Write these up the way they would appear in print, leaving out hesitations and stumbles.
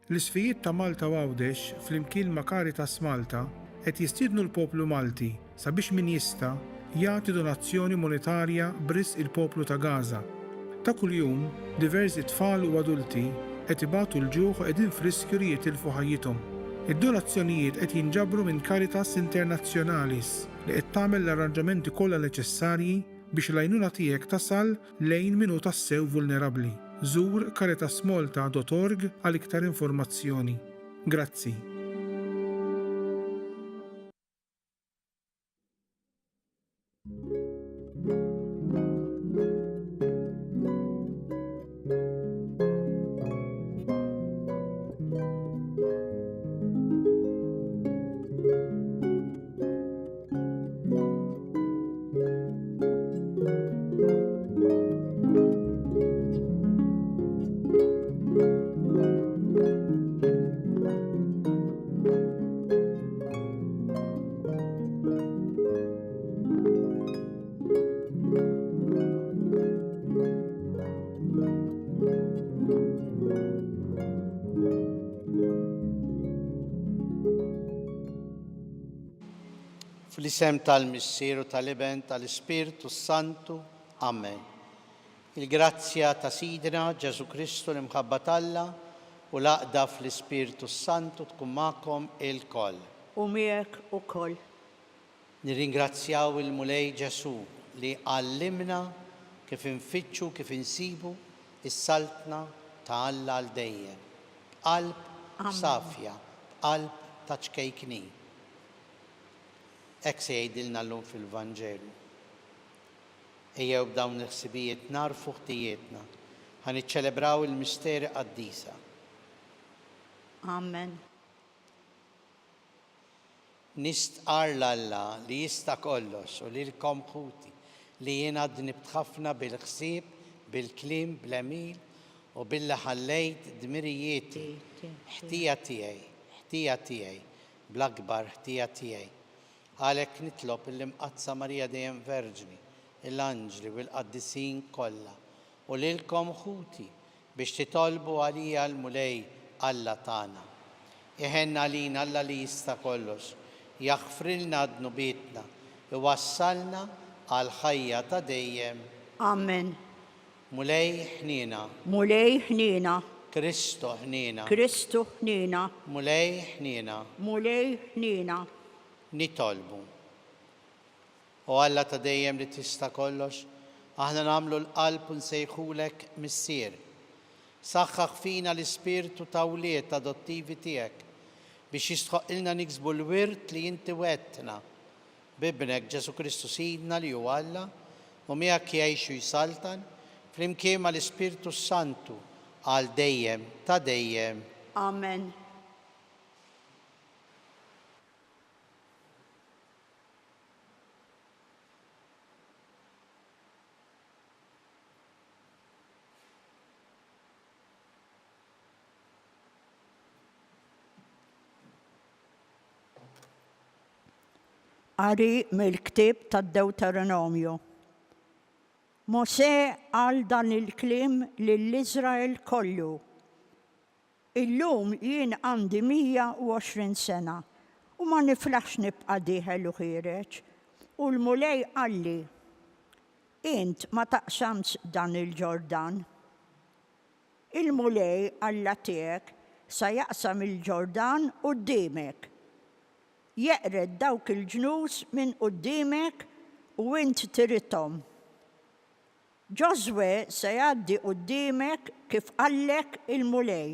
L-isfijiet ta' Malta Għawdex fl-imkien ma' Caritas Malta qed jistiednu l-poplu Malti sabiex min jista' jagħti donazzjoni monetarja b'risq il-poplu ta' Gaza. Ta' kuljum diversi tfal u adulti qed ibatu l-ġuħ u qegħdin f'riskju li jitilfu ħajjithom. Id-donazzjonijiet qed jinġabru minn Caritas Internationalis li qed tagħmel l-arranġamenti kollha neċessarji biex l-għajnuna tiegħek tasal lejn min hu tassew vulnerabbli. Żur caritasmalta.org għal iktar informazzjoni. Grazzi. Fl-isem tal-Missieru tal-Iben tal-Ispirtu Santu. Amen. Il-grazzja ta' Sidna Ġesu Kristu l-imħabba Alla u l-aqda fl-Ispirtu Santu tkun magħkom il-koll. U miegħek ukoll. Nirringrazzjaw il-Mulej Ġesu li għallimna kif infittxu, kif insibu is-saltna ta' Alla għal dejjem. Qalb safja, qalb ta' ċkejkni. Hekk se jgħidilna llum fil-Vanġelu. Ejjew b'dawn il-ħsibijiet narfu ħtijietna. Ħaniċċelebraw il-misteri qaddisa. Amen. Nistqar l-Alla li jista' kollox u lilkom ħuti li jien għadni btħafna bil-ħsieb, bil-kliem, bl-emil u billi ħallejt dmirijieti. Ħtija tiegħi, bl-akbar ħtija tiegħi. Għalhekk nitlob il-imqazza Marija dejjem Verġni, l-anġli u l-qaddisin kollha u lilkom ħuti biex titolbu għalija l-Mulej Alla tagħna. Iħenna għalina Alla li jista' kollox, jaħfrilna dnubietna, iwassalna għal ħajja ta' dejjem. Amen. Mulej ħnina. Mulej ħnina. Kristu ħnina. Kristu ħnina. Mulej ħnina. Mulej ħnina. Nitolbu. U Alla ta' dejjem li tista' kollox, aħna nagħmlu l-qalb u nsejħulek missier. Saħħaħ fina l-ispirtu ta' wlied adottivi tiegħek biex jistħoqilna niksbu l-wirt li inti wettna b'ibnek Ġesu Kristu Sidna li huwa Alla u miegħek jgħixu jsaltan flimkien mal-Ispirtu Santu għal dejjem ta' dejjem. Amen. Qari mill-ktieb tad-Deuteronomju. Mosè għal dan il-kliem lill-Iżrael kollu. Illum jien għandi 120 sena u ma niflaħx nibqa' dieħel u ħireġ. U l-Mulej qalli, int ma taqsamx dan il-Ġordan. Il-Mulej Alla tiegħek sa jaqsam il-Ġordan quddiemek. Jeqred dawk il-ġnus minn quddiemek u int tirithom. Ġoswe se jgħaddi quddiemek kif qallek il-Mulej.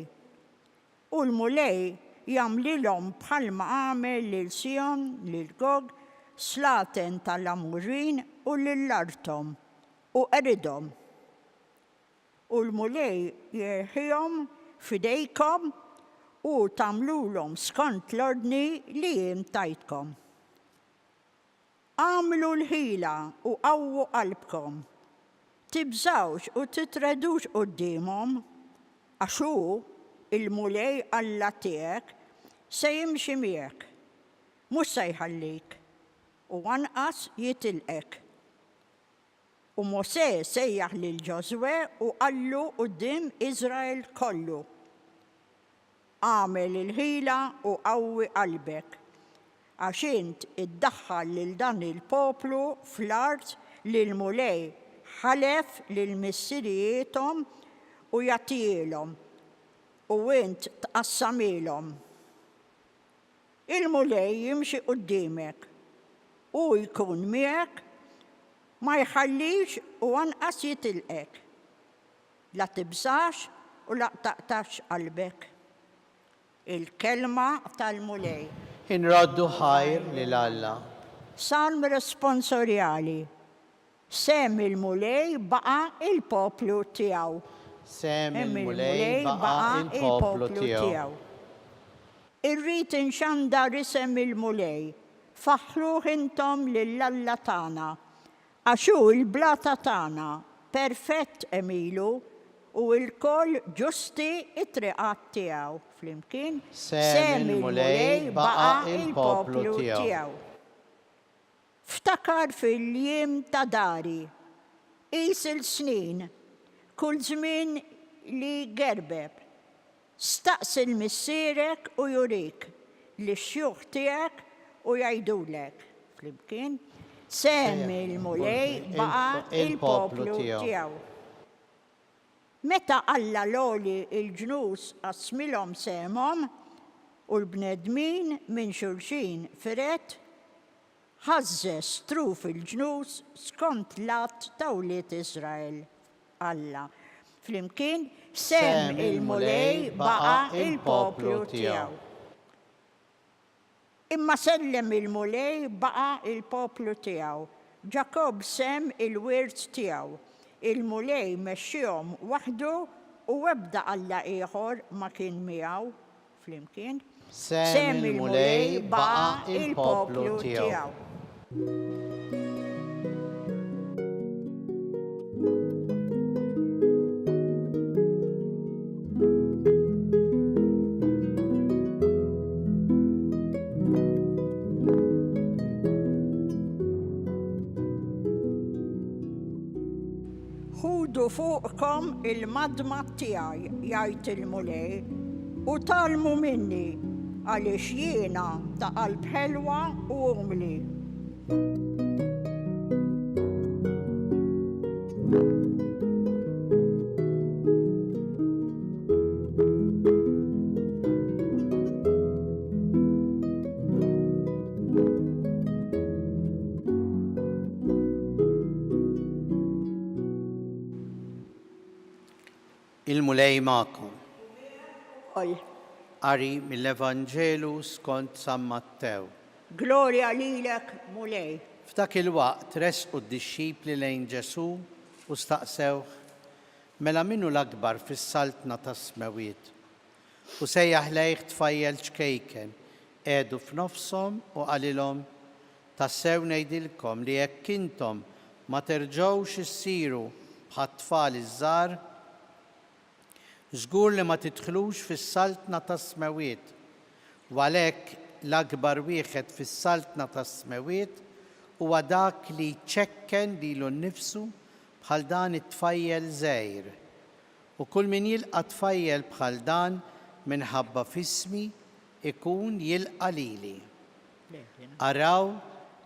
U l-Mulej jagħmlilhom bħalma għamel lil Sihon, lil Gog, Slaten tal-Amurin u lil-Artom u qeridhom. U l-Mulej jerħihom f'idejkom u tagħmluhom skont l-ordni li jien tajtkom. Għamlu l-ħila u qawwu qalbkom. Tibżawx u titredux qudiemhom għax hu il-Mulej Alla tiegħek se jimxi miegħek, mhux se jħallik u anqas jitilqek. U Mosè sejjaħ lil Ġoswe u qallu quddiem Iżrael kollu. għamel il-ħila u qawwi qalbek. Għax int iddaħħal lil dan il-poplu fl-art li l-mulej ħalef lil missirijiethom u jagħtilhom u int tqassamilhom. Il-mulej jimxi quddiemek u jkun miegħek ma jħallix u anqas jitilqek. La tibżax u la taqtax qalbek. Il-kelma tal-mulej. Inroddu ħajr lil Alla. Salm responsorjali. Sem il-mulej baqa il-poplu tiegħu. Sem il-mulej baqa il-poplu tiegħu. Irrid inxandar isem il-mulej. Faħruh intom lill-Alla tagħna. Għax hu l-blata tagħna perfett emilu u l-koll ġusti it-triqat tiegħu. Flimkien, sem il-mulej baqa il-poplu tiegħu. Ftakar fil-jiem ta' dari, qis il-snin, kull żmien li gerbeb. Staqsi l-missierek u jurik li x-xjuħ tiegħek u jgħidulek. Flimkien, sem il-mulej baqa il-poplu tiegħu. Meta Alla loli il-ġnus qasmilhom semhom u l-bnedmin minn xulxin firet, ħażżes truf il-ġnus skont lat ta' wlied Iżrael. Alla. Flimkien, sem il-mulej baqa il-poplu tiegħu. Imma sellem il-mulej baqa il-poplu tiegħu. Ġakob sem il-wirt tiegħu. Il-mulej mexxihom waħdu u ebda Alla ieħor ma kien miegħu. Flimkien, sem il-mulej baqa il-poplu tiegħu. Ħudu fuqkom il-madma tiegħi, jgħid il-mulej, u talmu minni għaliex jiena ta' qalb ħelwa u umli. Il-mulej magħkom. Ol, Qari mill-Evanġelu skont San Mattew. glorja lilek, mulej. F'dak il-waqt resqu d-dixxipli lejn Ġesu u staqsewh mela minnu l-akbar fis-saltna tas-smewiet. U sejjaħ lejh tfajjel ċkejken qiegħdu f'nofshom u qalilhom tassew ngħidilkom li jekk intom ma terġgħux issiru bħat-tfal iż-żgħar, żgur li ma tidħlux fis-saltna tas-smewiet. U għalhekk l-akbar wieħed fis-saltna tas-smewiet huwa dak li jċekken lilu nnifsu bħal dan it-tfajjel żgħir. U kull min jilqa' tfajjel bħal dan minħabba f'ismi ikun jilqa' lili. Araw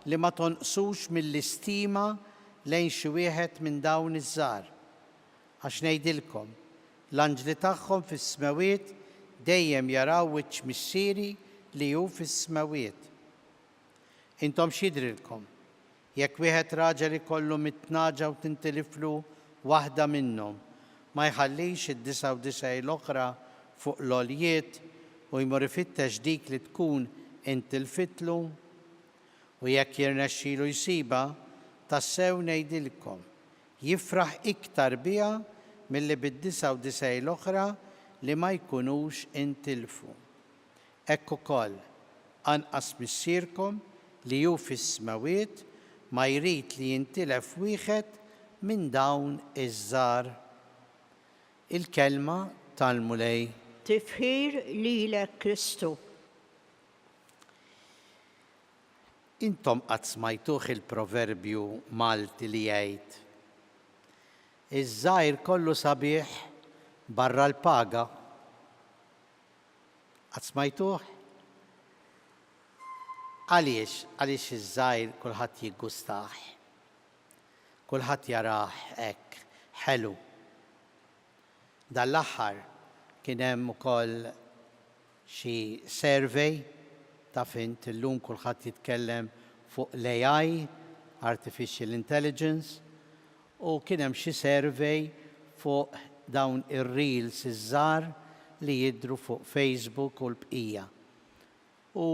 li ma tonqsux mill-istima lejn xi wieħed minn dawn iż-żgħar. Għax ngħidilkom, l-anġli tagħhom fis-smawiet dejjem jaraw wiċċ missieri li hu fis-smawiet. Intom x'jidrilkom? Jekk wieħed raġel ikollu mitnaġa u tintiliflu waħda minnhom, ma jħallix id-99 l-oħra fuq l-għoljiet u jmur ifittex dik li tkun intilfitlu, u jekk jirnexxielu jsiba, tassew ngħidilkom, jifraħ iktar biha milli bid-99 l-oħra li ma jkunux intilfu. Hekk ukoll anqas missierkom li hu fis-smawiet ma jrid li jintilef wieħed minn dawn iż-żgħar. Il-kelma tal-mulej. Tifħir lilek Kristu. Intom qatt smajtuh il-proverbju Malti li jgħid: iż-żgħir kollu sabiħ barra l-paga. Għatsmajtuħ? Għaliex iż-żgħir kulħadd jiggustaħ. Kulħadd jarah hekk ħelu. Dal-aħħar kien hemm ukoll xi survey ta' fint illum kulħadd jitkellem fuq l-AI, Artificial Intelligence, u kien hemm xi survey fuq dawn ir-reels iż-żgħar li jidhru fuq Facebook u l-bqija. U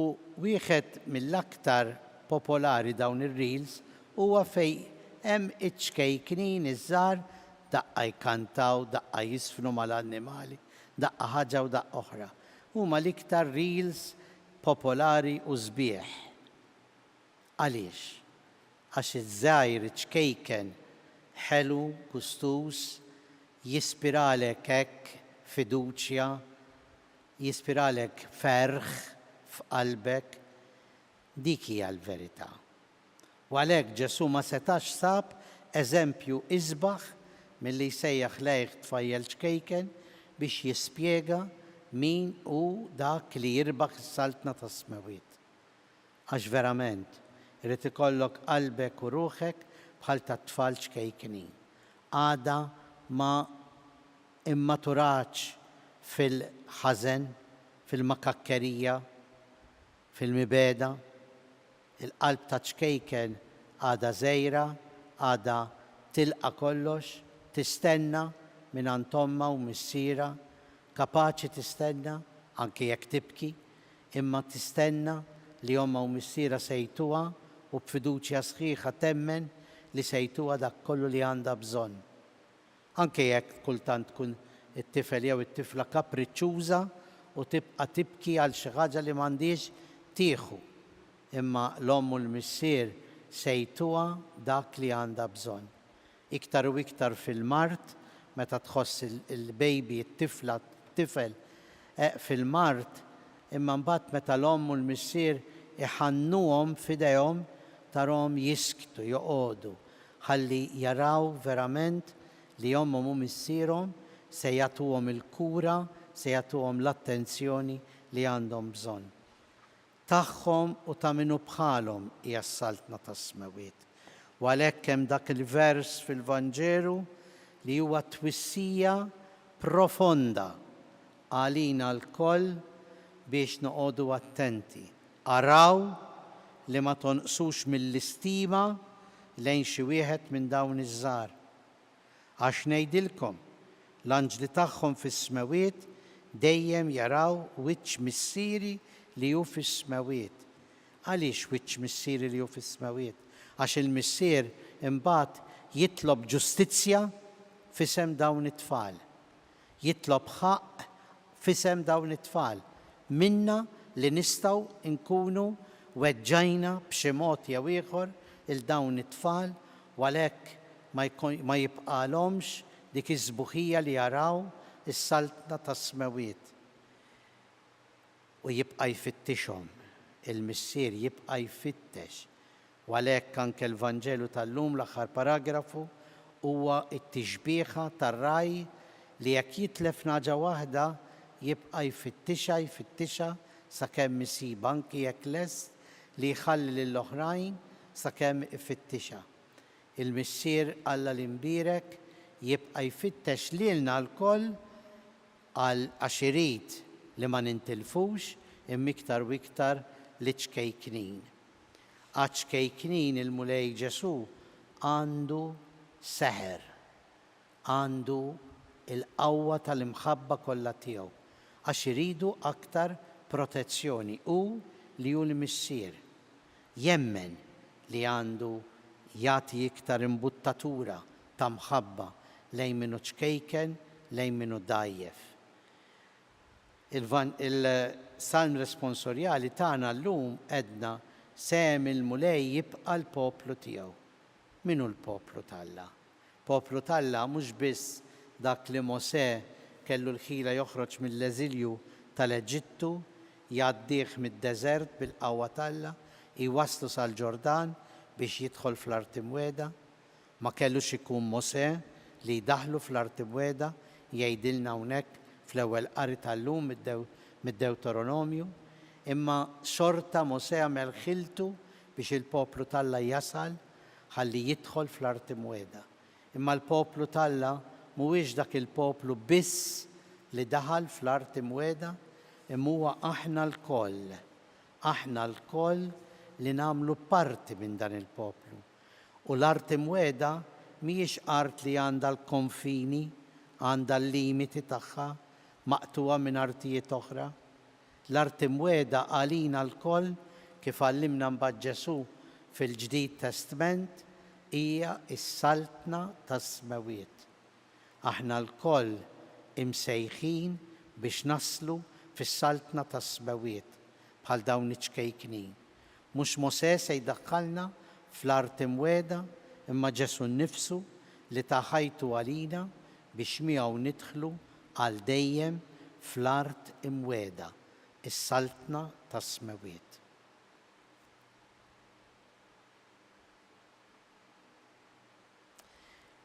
wieħed mill-aktar popolari dawn ir-reels huwa fejn hemm iċ-ċkejknin iż-żgħar daqqa jkantaw, daqqa jisfnu mal-annimali, daqqa ħaġa u daqqa oħra. Huma l-iktar reels popolari u sbieħ. Għaliex? Għax iż-żgħir iċkejken ħelu, gustus, jispiralek hekk fiduċja, jispiralek ferħ f'qalbek, dik hija l-verità. U għalhekk Ġesu ma setax sab eżempju isbaħ milli jsejjaħ lejh tfajjel ċkejken biex jispjega min hu dak li jirbaħ is-saltna tas-smawiet. Għax verament irid ikollok qalbek u ruħek bħal tat-tfal ċkejknin. Għada ma immaturax fil-ħażen, fil-makakkerija, fil-mibeda. Il-qalb ta' ċkejken għada żgħira, għada tilqa kollox, tistenna mingħand omma u missiera, kapaċi tistenna anke jekk tibki, imma tistenna li omma u missiera sejtuha u b'fiduċja sħiħa temmen li sejtuha dak kollu li għandha bżonn. Anke jekk kultant tkun it-tifel jew it-tifla kapriċċuża u tibqa' tibki għal xi ħaġa li m'għandix tieħu. Imma l-omm u l-missier sejtuha dak li għandha bżonn. Iktar u iktar fil-mart, meta tħoss il-baby, it-tifla, it-tifel fil-mart, imma mbagħad meta l-omm u l-missier iħannuhom f'idejhom tarhom jisktu, joqogħdu, ħalli jaraw verament li ommhom u missierhom se jagħtuhom il-kura, se jagħtuhom l-attenzjoni li għandhom bżonn. Tagħhom u ta' minnu bħalhom hija s-saltna tas-smawiet. U għalhekk hemm dak il-vers fil-Vanġelu li huwa twissija profonda għalina l-koll biex noqogħdu attenti. Araw li ma tonqsux mill-istima lejn xi wieħed minn dawn iż-żgħar. Għax ngħidilkom, l-anġli tagħhom fis-smawiet dejjem jaraw wiċċ missieri li hu fis-smawiet. Għaliex wiċċ missieri li hu fis-smawiet? Għax il-missier imbagħad jitlob ġustizzja f'isem dawn it-tfal. Jitlob ħaqq f'isem dawn it-tfal. Minna li nistgħu nkunu weġġajna b'xi mod jew ieħor il dawn it-tfal u għalhekk ma jibqalhomx dik iż-żbuħija li jaraw is-saltna tas-smawiet. U jibqa' jfittixhom, il-missier jibqa' jfittex. U għalhekk anke l-Vanġelu tal-lum l-aħħar paragrafu huwa t-tixbieħa tar-raj li jekk jitlef naġa waħda jibqa' jfittixha sakemm isib anki jekk lest li jħalli lill-oħrajn sakemm ifittixha. Il-missier Alla l-imbirek jibqa' jfittex lilna l-koll għax irid li ma nintilfux imma iktar u iktar li ċkejknin. Għax ċkejknin il-mulej Ġesu għandu seħer, għandu il-qawwa tal-imħabba kollha tiegħu għax iridu aktar protezzjoni u li hu l-missier jemmen li għandu jagħti iktar imbuttatura ta' mħabba lejn minnu ċkejken, lejn minnu dajjef. Il-salm responsorjali tagħna llum għedna sem il-mulej jibqa' l-poplu tiegħu. Minu l-poplu tal-Alla? Poplu tal-Alla mhux biss dak li Mosè kellu l-ħila joħroġ mill-eżilju tal-Eġittu, jgħaddih mid-deżert bil-qawwa tal-Alla, iwasslu sal-Ġordan biex jidħol fl-Art Imwiegħda. Ma kellux ikun Mosè li jdaħlu fl-Art Imwiegħda, jgħidilna hawnhekk fl-ewwel qari tal-lum mid-Deuteronomju, imma xorta Mose għamel ħiltu biex il-poplu Alla jasal ħalli jidħol fl-Art Imwieda. Imma l-poplu Alla mhuwiex dak il-poplu biss li daħal fl-Art Imwieda, imma huwa aħna l-koll li nagħmlu parti minn dan il-poplu. U l-Art Imwieda mhijiex art li għandha l-konfini, għandha l-limiti tagħha, maqtuwa minn artijiet oħra. L-Art Imwieda għalina l-koll kif għallimna mbagħad Ġesu fil-Ġdid Testament hija s-saltna tas-smawiet. Aħna l-koll imsejħin biex naslu fis-saltna tas-smawiet bħal dawn iċkejknin. Mhux Mose se jdaħħalna fl-Art Imwieda, imma Ġesu nnifsu li ta' ħajtu għalina biex miegħu nidħlu għal dejjem fl-Art Imwieda, is-saltna tas-smawiet.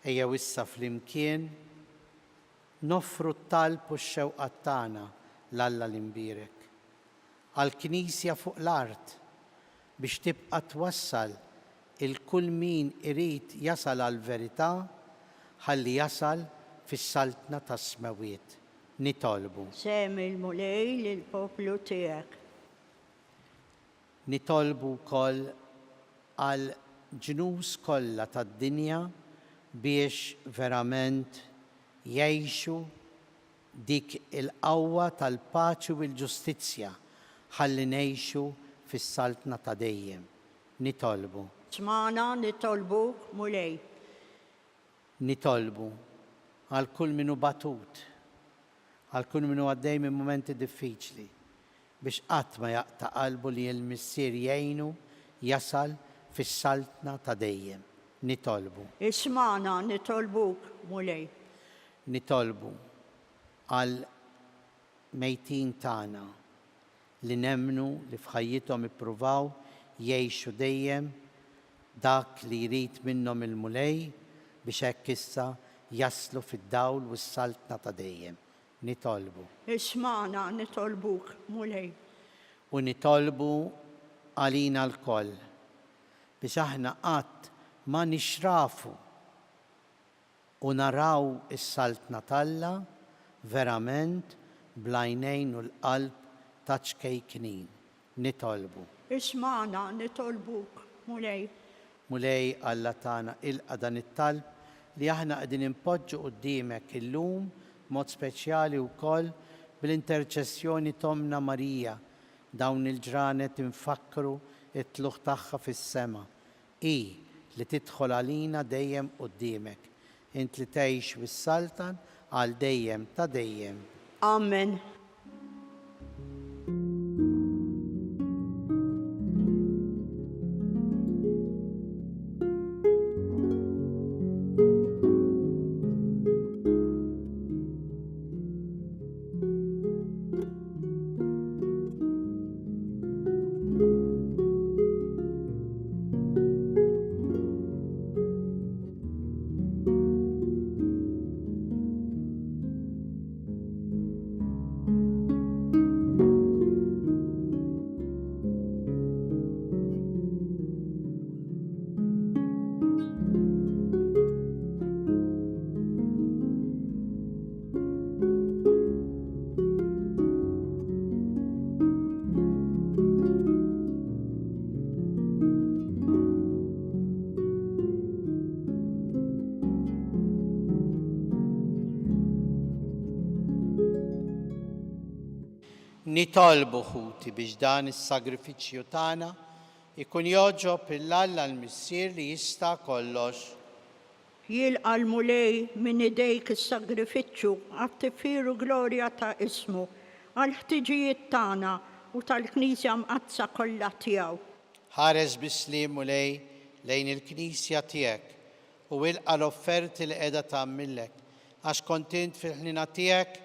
Ejjew issa flimkien noffru t-talb u x-xewqat tagħna l-Alla l-imbierek għall-Knisja fuq l-art biex tibqa' twassal il-kull min irid jasal għall-verità ħalli jasal fis-saltna tas-smawiet. Nitolbu. Semmi l-mulej lill-poplu tiegħek. Nitolbu wkoll għal ġnus kollha tad-dinja biex verament jgħixu dik il-qawwa tal-paċi u l-ġustizzja ħalli ngħixu fis-saltna ta' dejjem. Nitolbu. Smana nitolbuk mulej. Nitolbu għal kull minu batut, għal kull minu għaddej minn momenti diffiċli biex qatt ma jaqta' qalbu li l-missier jgħinu jasal fis-saltna ta' dejjem. Nitolbu. Ismana nitolbuk mulej. Nitolbu għal mejtin tagħna li nemmnu li f'ħajjithom ippruvaw jgħixu dejjem dak li jrid minnhom il-mulej biex hekk issa jaslu fid-dawl u s-saltna ta' dejjem. Nitolbu. Ismana nitolbuk mulej. U nitolbu għalina l-koll biex aħna qatt ma nixrafu u naraw is-saltna Alla verament bl-għajnejn u l-qalb ta' ċkejknin. Nitolbu. Ismana nitolbuk mulej. Mulej Alla tagħna ilqa' dan it-talb li aħna qegħdin impoġġu quddiemek illum mod speċjali wkoll bil-interċessjoni Tomna Marija dawn il-ġranet infakru it-tluħ tagħha fis-sema. Li tidħol għalina dejjem quddiemek. Int li tgħix fis-saltan għal dejjem ta' dejjem. Amen. Nitolbu ħuti biex dan is-sagrifiċċju tagħna ikun joġob il-Alla l-missier li jista' kollox. Jilqa' l-mulej minn idejk is-sagrifiċċju għat-tifir u glorja ta' ismu għall-ħtiġijiet tagħna u tal-Knisja mqazza kollha tiegħu. Ħares bislim mulej lejn il-Knisja tiegħek u ilqa' l-offerti li qiegħda tagħmillek għax kontent fil-ħnina tiegħek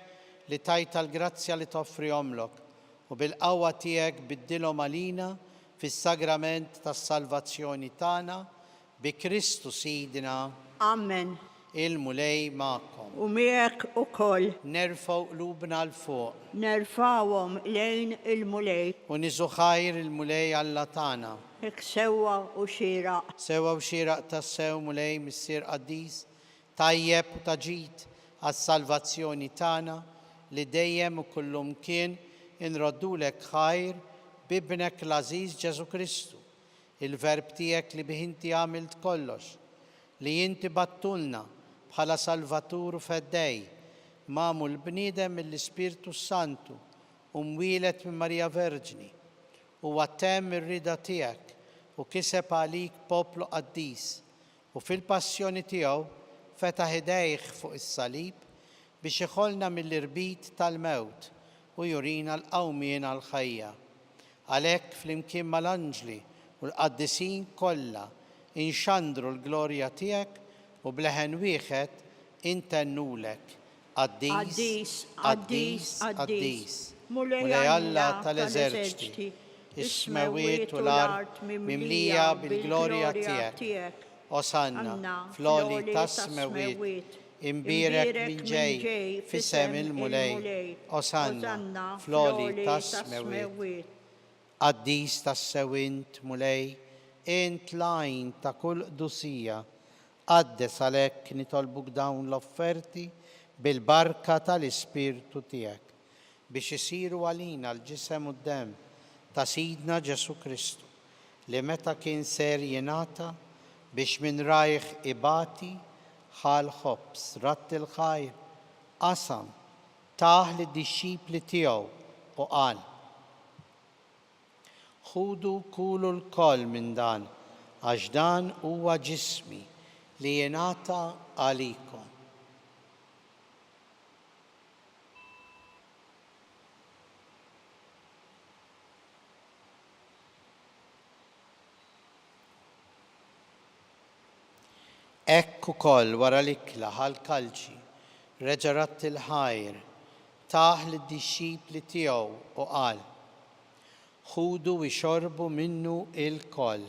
li tajta l-grazzja li toffrihomlok u bil-qawwa tiegħek biddilhom għalina fis-sagrament tas-salvazzjoni tagħna bi Kristu Sidna. Amen. il-mulej ma'kom. u miegħek ukoll. Nerfaw qlubna l-fuq Nerfawhom lejn il-mulej u niżu ħajr il-mulej Alla tagħna. hekk sewwa u xieraq. Sewa u xieraq tassew mulej missier qaddis tajjeb u taġid għas-salvazzjoni tagħna li dejjem u kullum kien inroddulek ħajr bibnek l-Aziz Ġesu Kristu, il-verb tiegħek li bih inti għamilt kollox, li inti battulna bħala Salvatur u feddej, magħmul bniedem mill-Ispirtu Santu u mwieled minn Marija Verġni u għattemm ir-rida tiegħek u kiseb għalik poplu qaddis u fil-passjoni tiegħu fetaħ idejh fuq is-salib biex iħollna mill-irbit tal-mewt u jurina l-qawmien għall-ħajja. Għalhekk flimkien mal-anġli u l-qaddisin kollha inxandru l-glorja tiegħek u bleħen wieħed intennulek qaddis, qaddis, qaddis. Mulej Alla tal-eżerċiti, is-smawiet u l-art mimlija bil-glorja tiegħek. Osanna fl-oli tas-smawiet, imbierek min ġej f'isem il-mulej. Osanna fl-oli tas-smawiet. Qaddis tas-sewint mulej, int lajn ta' kull qdusija, qaddes għalhekk nitolbuk dawn l-offerti bil-barka tal-Ispirtu tiegħek biex isiru għalina l-ġisem u d-dem ta' Sidna Ġesu Kristu li meta kien ser jingħata biex minn rajh ibati ħal ħobs ratt il-ħajr qasam taħ lid-dixxipli tiegħu u qal: ħudu kulu l-koll minn dan għax dan huwa ġismi li jingħata għalikom. Hekk ukoll wara l-ikla ħall-kalċi reġa' ratt il-ħajr taħ lid-dixxipli tiegħu u qal: ħudu u xorbu minnu il-koll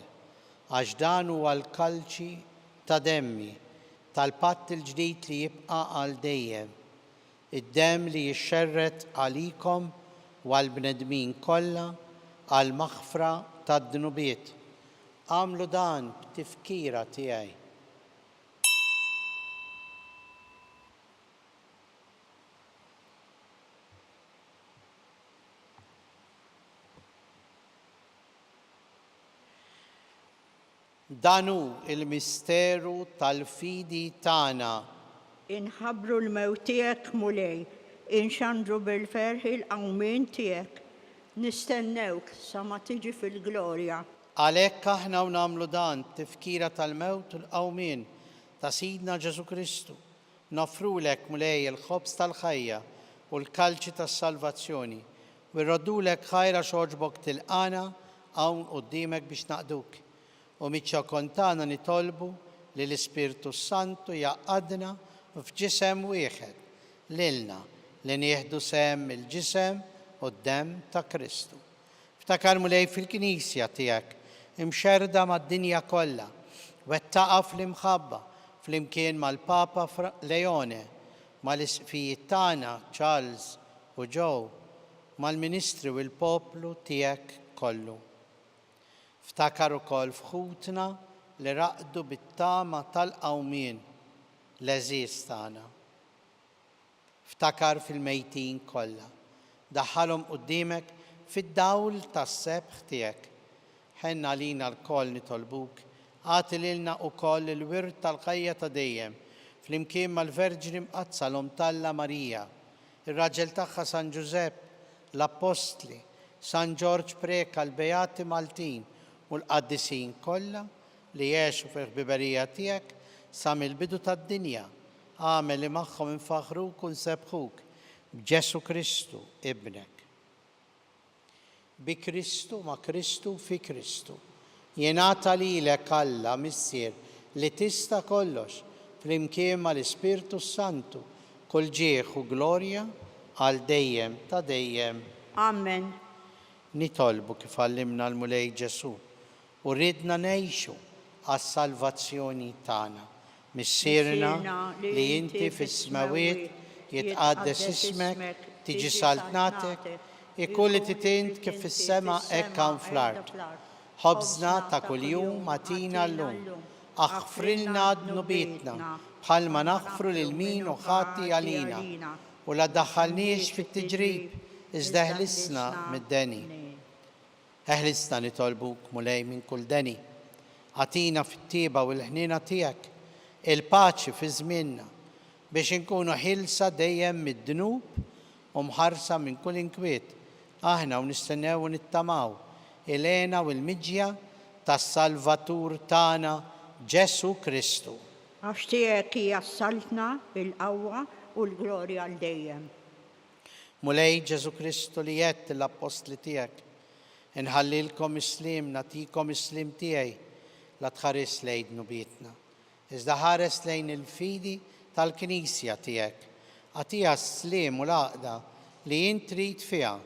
għax dan huwa l-kalċi ta' demmi tal-patt il-ġdid li jibqa' għal dejjem, id-demm li jixxerret għalikom u għall-bnedmin kollha għal maħfra tad-dnubiet. Għamlu dan b'tifkira tiegħi. Danu il-misteru tal-fidi tagħna. Inħabbru l-mewt tiegħek mulej, inxandru bil-ferħ il-qawmien tiegħek. Nistennewk sa ma tiġi fil-glorja. Għalhekk aħna u nagħmlu dan tifkira tal-mewt u l-qawmien ta' Sidna Ġesu Kristu. Nofrulek mulej il-ħobs tal-ħajja u l-kalċi tas-salvazzjoni u rroddulek ħajra xogħġbok tilqana hawn quddiemek biex naqduk. U miċċa kontana nitolbu li l-Ispirtu Santu jaqadna f'ġisem wieħed lilna li nieħdu sem il-ġisem u d-dem ta' Kristu. Ftakar mulej fil-Knisja tiegħek imxerda mad-dinja kollha wettaqa fl-imħabba flimkien mal-Papa Leone, mal-isfijiet tagħna Charles u Joe, mal-Ministri u l-poplu tiegħek kollu. Ftakar ukoll f'ħutna li raqdu bit-tama tal-qawmien l-eżiż tagħna. Ftakar fil-mejtin kollha. Daħħalhom quddiemek fid-dawl tas-sebħ tiegħek. Ħenna lina l-koll nitolbuk, għati lilna wkoll il-wirt tal-ħajja ta' dejjem flimkien mal-Verġni Mqazza l-Omtalla Marija, ir-raġel tagħha San Ġusepp, l-Apostli, San Ġorġ Preka, l-Beati Maltin u l-qaddisin kollha li jgħixu fil-ħbiberija tiegħek sa mill-bidu tad-dinja. Għamel li magħhom infaħruk u nsebħuk b'Ġesu Kristu ibnek. Bi Kristu ma' Kristu fi Kristu. Jingħata lilek Alla missier li tista' kollox flimkien mal-Ispirtu Santu kull ġieħ u glorja għal dejjem ta' dejjem. Amen. Nitolbu kif għallimna l-mulej Ġesu u ridna ngħixu għas-salvazzjoni tagħna. مسيرنا اللي انت في السماوات يتقدس اسمك تيجي سلطنتك يكون لتتنت كيف في السماء اكام في الارض خبزنا تاكل يوم اتينا اللوم اغفر لنا ذنوبنا بحال ما نغفر للمين وخاطي علينا ولا دخلنيش في التجريب إذ أهلسنا من الدني أهلسنا نطلبوك مولاي من كل دني عطينا في الطيبة والحنينة تيك الباتش في زمننا باش نكونوا حلسة دايم من الذنوب ومحرسة من كل انكويت احنا ونستناو ونتماو إلينا والمجيا تالسالفاتور تانا جيسو كريستو أشتياك يصلتنا القوة والجلوريا الدايم مولاي جيسو كريستو ليات الأبوستل تيك نهللكم سليم نعطيكم سليم تيعي لا تخرس لي ذنوبيتنا إذا حارس لين الفيدي تالكنيسيا تيك أعطيها السليم والعقدة اللي انت تريد فيها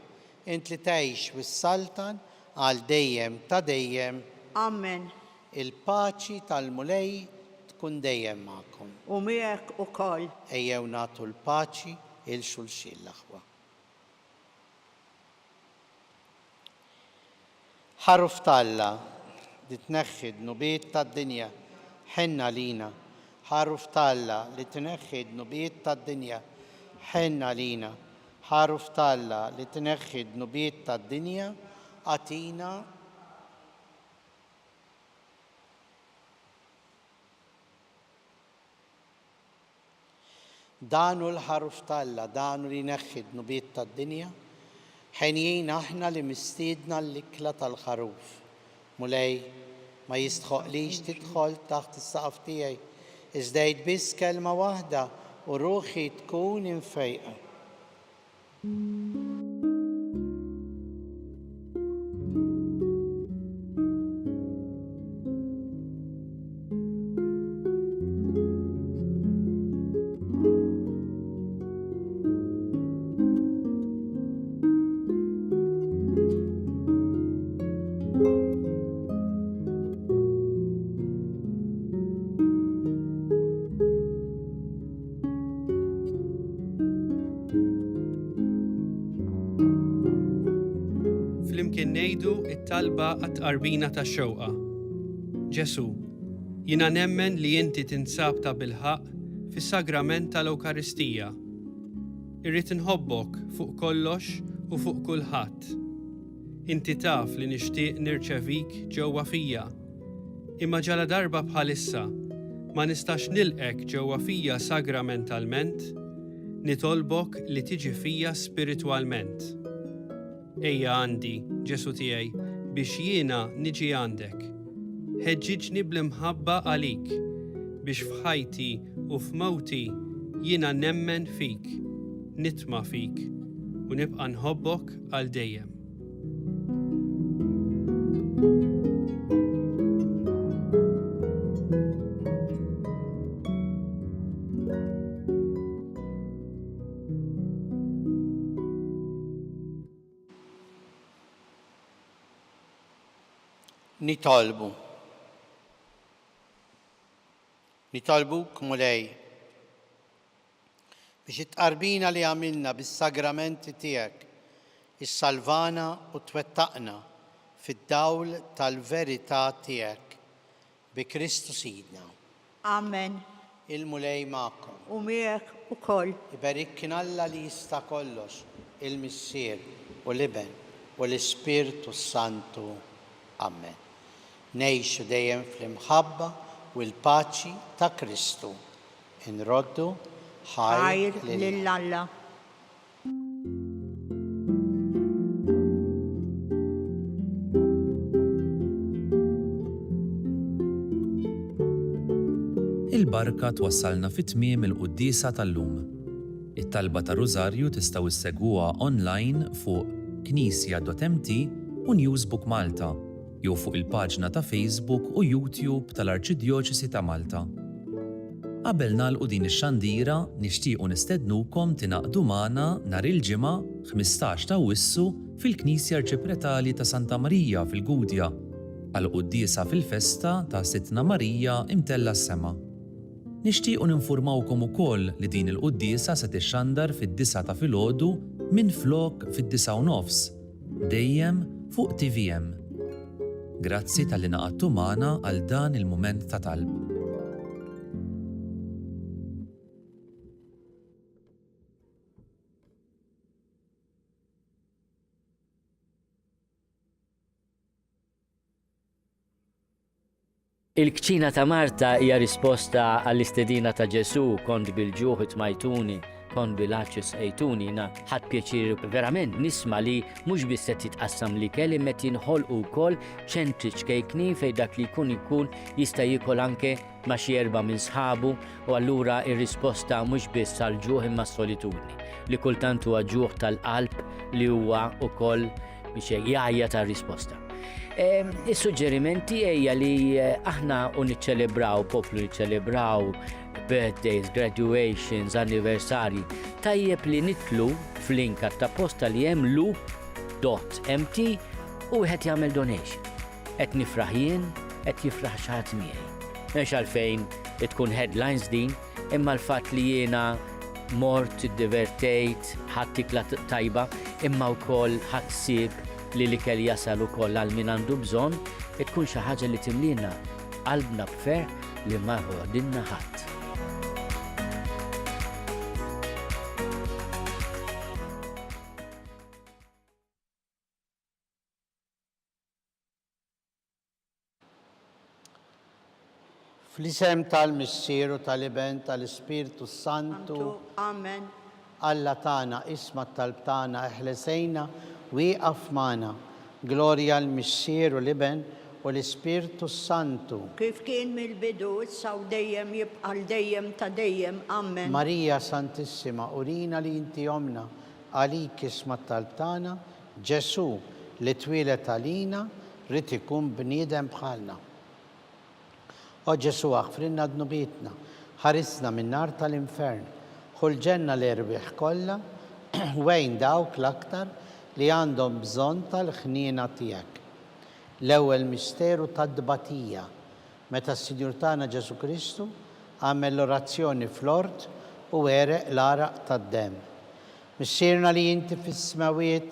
انت اللي تعيش بالسلطن على دايم تدايم آمين الباتشي تالمولاي تكون دايم معكم وميك وكل ايو ناتو الباتشي الشو الشي الأخوة حرف تالا لتنخد نبيت الدنيا حنا لينا حرف تالا لتنخد نبيت الدنيا حنا لينا حرف تالا لتنخد نبيت الدنيا أتينا دانو الحرف تالا دانو لنخد نبيت الدنيا حنين احنا لمستيدنا لكلة الخروف مولاي ما يستخقليش تدخل تحت السقف تيعي ازدايد بس كلمة واحدة وروحي تكون مفيقة flimkien ngħidu t-talba għat-tqarbina tax-xewqa. Ġesu, jiena nemmen li inti tinsab ta' bilħaq fis-sagrament tal-Ewkaristija. Irrid inħobbok fuq kollox u fuq kulħadd. Inti taf li nixtieq nirċevik ġewwa fija. Imma ġala darba bħalissa ma nistax nilqek ġewwa fija sagramentalment, nitolbok li tiġi fija spiritwalment. Ejja għandi, Ġesu tiegħi, biex jiena niġi għandek. Ħeġġiġni bl-imħabba għalik, biex f'ħajti u f'mewti jiena nemmen fik, nitma' fik u nibqa' nħobbok għal dejjem. نطالبوك مولاي biex tqarbina li għamilna bis-sagramenti tiegħek issalvana u twettaqna fid-dawl tal-verità tiegħek bi Kristu Sidna. Amen. Il-mulej magħkom. U miegħek ukoll. Ibarikna Alla li jista' kollox, il-Missier u l-Iben u l-Ispirtu Santu. Amen. Nejxu dejjem fl-imħabba u l-paċi ta' Kristu. Inroddu ħajr lill-Alla. Il-barka twassalna fit-tmiem il-qudiesa tal-lum. It-talba ta' Rużarju tistgħu issegwuha online fuq knisja.mt u Newsbook Malta jew fuq il-paġna ta' Facebook u YouTube tal-Arċidjoċesi ta' Malta. Qabel nagħlqu din ix-xandira nixtiequ nistednukom tingħaqdu magħna nhar il-ġimgħa 15 ta' Awwissu fil-Knisja Arċipretali ta' Santa Marija fil-Gudja għall-quddiesa fil-festa ta' Sittna Marija imtella s-sema. Nixtiequ ninfurmawkom ukoll li din il-quddiesa se tixxandar fid-9 ta' filgħodu minn flok fid-9:30 dejjem fuq TVM. Grazzi tal-li naqadtu magħna għal dan il-mument ta' talb. Il-kċina ta' Marta hija risposta għall-istedina ta' Ġesu, kont bil-ġuħ itmajtuni, kont bil-aċċis ejtuni, ħadd pjaċir verament nisma' li mhux biss qed jitqassam l-ikel imma qed jinħolqu wkoll ċentri ċkejknin fejn dak li jkun jista' jiekol anke ma' xi erba' minn sħabu u allura r-risposta mhux biss għall-ġuħ imma s-solitudni li kultant huwa ġuħ tal-qalb li huwa wkoll biex jgħajja tar-risposta. Is-suġġerimenti hija li aħna niċċelebraw, poplu niċċelebraw birthdays, graduations, anniversari. Tajjeb li nitlu f'link ta' posta li hemm loop.mt u wieħed jagħmel donation. Qed nifraħ jien, qed jifraħ xi ħadd miegħi. Mhux għalfejn tkun headlines din, imma l-fatt li jiena mort iddivertejt, ħadd ikla tajba, imma wkoll ħadd sieb li l-ikel jasal ukoll għal min għandu bżonn, tkun xi ħaġa li timlina qalbna b'ferħ li ma ħodilna ħadd. Fl-isem tal-Missieru tal-Iben tal-Ispirtu Santu, Amen. Alla tagħna isma' talb tagħna eħlesejna wieqaf magħna. Glorja l-Missieru l-Iben u l-Ispirtu Santu. Kif kien mill-bidu, issa u dejjem jibqa' dejjem ta' dejjem. Amen. Marija Santissima, urina li inti omna, għalik isma' talb tagħna, Ġesu li twilet għalina, rid ikun bniedem bħalna. O Ġesu aħfrinna dnubietna, ħarisna minn nar tal-infern, ħulġenna l-erbieħ kollha, wejn dawk l-aktar li għandhom bżonn tal-ħniena tiegħek. L-ewwel misteru tad-dbatija, meta s-Sinjur tagħna Ġesu Kristu għamel l-orazzjoni fl-ort u għereq l-araq tad-demm. Missierna li inti fis-smawiet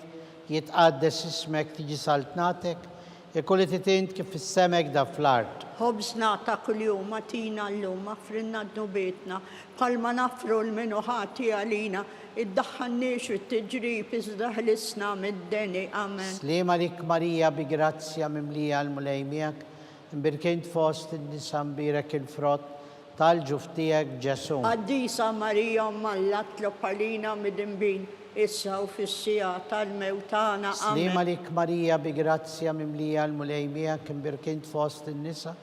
jitqaddes ismek tiġi saltnatek, ikulli titint kif is-semek da fl-art. Ħobżna ta' kuljum atina llum aħfrinna dnubietna, bħalma nafru l-minu ħati għalina, iddaħħannix it-tiġrib iżda ħlisna mid-deni. Amen. Slima lik Marija bi grazzja mimlija l-mulej miegħek, imbirkejn fost in-nisa mbirek il-frott tal-ġuf tiegħek Ġesu. Qaddisa Marija Malla tlob għalina mid-imbin, issa u fis-sija tal-mewt tagħna. Slima Amen. lik Marija bi grazzja mimlija l-mulej miegħek, imbirkejn fost in-nisa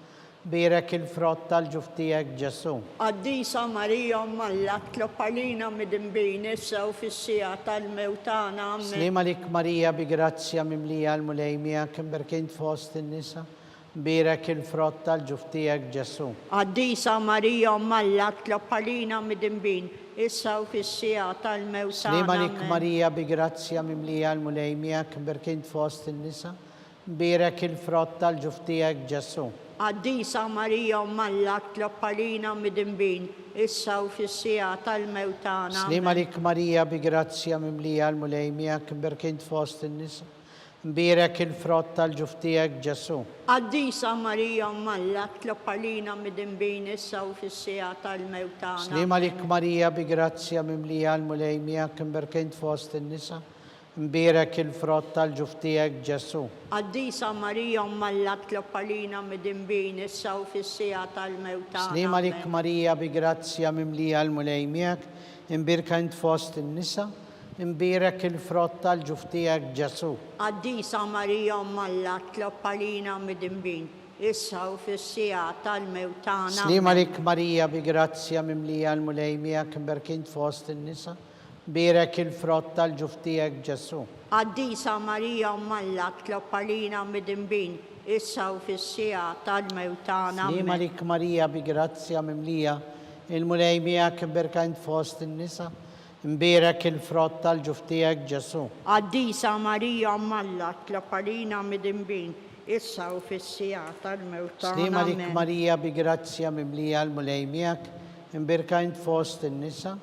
mbirek il-frott tal-ġuf tiegħek Ġesu. Qaddisa Marija Malla tlob għalina mid-imbin, issa u fis-sija tal-mewt tagħna. Amen. Slima lik Marija bi grazzja mimlija l-mulej miegħek, imbirkejn fost in-nisa mbirek il-frott tal-ġuf tiegħek Ġesu. Qaddisa Marija Malla tlob għalina mid-imbin, issa u fis-sija tal-mewt tagħna. Slima lik Amen. Marija bi grazzja mimlija l-mulej miegħek, imbirkejn fost in-nisa mbirek il-frott tal-ġuf tiegħek Ġesu. Qaddisa Marija Malla tlob għalina mid-imbin, issa u fis-sija tal-mewt tagħna. Slima lik Marija bi grazzja mimlija l-mulej miegħek, imbirkejn fost in-nisa mbirek il-frott tal-ġuf tiegħek Ġesu. Qaddisa Marija Malla tlob għalina mid-imbin, issa u fis-sija tal-mewt tagħna. Slima lik Marija bi grazzja mimlija l-mulej miegħek, imbirkejn fost in-nisa mbirek il-frott tal-ġuf tiegħek Ġesu. Qaddisa Marija Malla tlob għalina mid-imbin, issa u fis-sija tal-mewt tagħna. Slima lik Marija bi grazzja mimlija l-mulej miegħek, imbirkejn fost in-nisa imbirek il-frott tal-ġuf tiegħek Ġesu. Qaddisa Marija Malla tlob għalina mid-imbin, issa u fis-sija tal-mewt tagħna. Slima lik Marija bi grazzja mimlija l-mulej miegħek, imbirkejn fost in-nisa mbirek il-frott tal-ġuf tiegħek Ġesu. Qaddisa Marija Malla tlob għalina mid-imbin, issa u fis-sija tal-mewt tagħna. Slima lik Marija bi grazzja mimlija il-mulej miegħek, imbirkejn fost in-nisa mbirek il-frott tal-ġuf tiegħek Ġesu. Qaddisa Marija Malla tlob għalina mid-imbin, issa u fis-sija tal-mewt tagħna. Slima lik Marija bi grazzja mimlija l-mulej miegħek, imberka int fost in-nisa,